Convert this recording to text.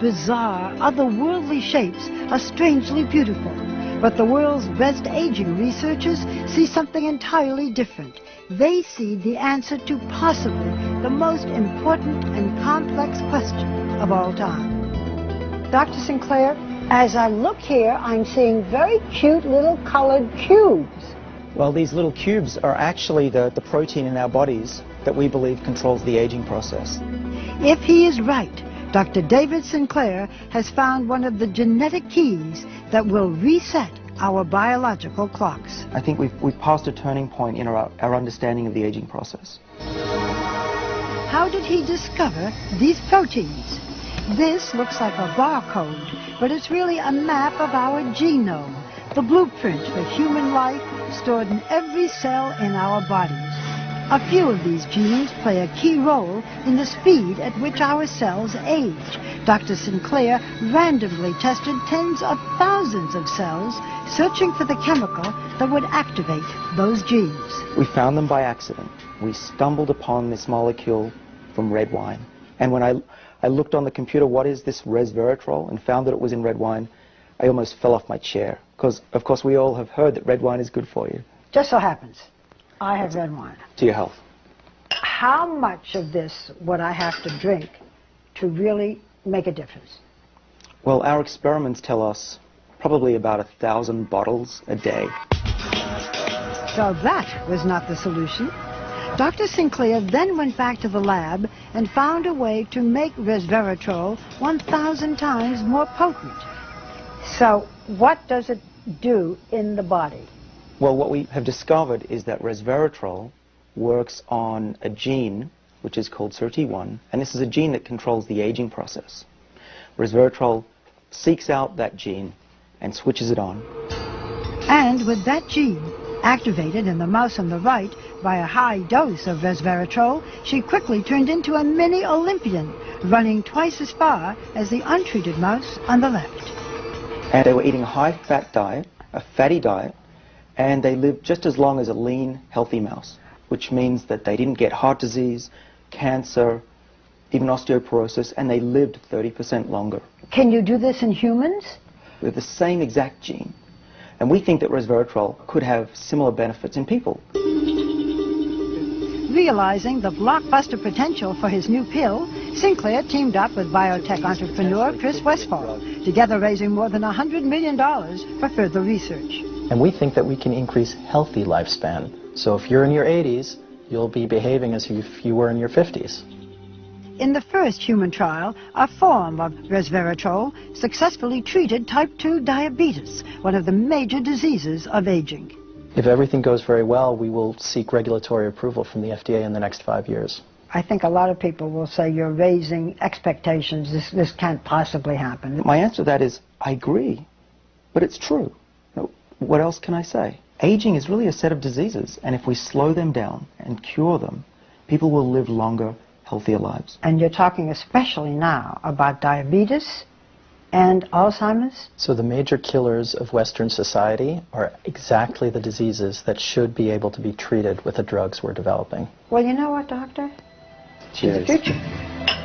bizarre, otherworldly shapes are strangely beautiful. But the world's best aging researchers see something entirely different. They see the answer to possibly the most important and complex question of all time. Dr. Sinclair, as I look here, I'm seeing very cute little colored cubes. Well, these little cubes are actually the protein in our bodies that we believe controls the aging process. If he is right, Dr. David Sinclair has found one of the genetic keys that will reset our biological clocks. I think we've passed a turning point in our understanding of the aging process. How did he discover these proteins? This looks like a barcode, but it's really a map of our genome, the blueprint for human life stored in every cell in our bodies. A few of these genes play a key role in the speed at which our cells age. Dr. Sinclair randomly tested tens of thousands of cells, searching for the chemical that would activate those genes. We found them by accident. We stumbled upon this molecule from red wine. And when I looked on the computer, what is this resveratrol, and found that it was in red wine, I almost fell off my chair. Because, of course, we all have heard that red wine is good for you. Just so happens, I have red wine. To your health. How much of this would I have to drink to really make a difference? Well, our experiments tell us probably about 1,000 bottles a day. So that was not the solution. Dr. Sinclair then went back to the lab and found a way to make resveratrol 1,000 times more potent. So what does it do in the body? Well, what we have discovered is that resveratrol works on a gene which is called SIRT1, and this is a gene that controls the aging process. Resveratrol seeks out that gene and switches it on. And with that gene activated in the mouse on the right by a high dose of resveratrol, she quickly turned into a mini Olympian, running twice as far as the untreated mouse on the left. And they were eating a high-fat diet, a fatty diet, and they lived just as long as a lean, healthy mouse, which means that they didn't get heart disease, cancer, even osteoporosis, and they lived 30% longer. Can you do this in humans? With the same exact gene. And we think that resveratrol could have similar benefits in people. Realizing the blockbuster potential for his new pill, Sinclair teamed up with biotech entrepreneur Chris Westphal, together raising more than $100 million for further research. And we think that we can increase healthy lifespan. So if you're in your 80s, you'll be behaving as if you were in your 50s. In the first human trial, a form of resveratrol successfully treated type 2 diabetes, one of the major diseases of aging. If everything goes very well, we will seek regulatory approval from the FDA in the next 5 years. I think a lot of people will say you're raising expectations. This can't possibly happen. My answer to that is, I agree, but it's true. What else can I say? Aging is really a set of diseases, and if we slow them down and cure them, people will live longer, healthier lives. And you're talking especially now about diabetes and Alzheimer's? So the major killers of Western society are exactly the diseases that should be able to be treated with the drugs we're developing. Well, you know what, Doctor? Cheers. To the future.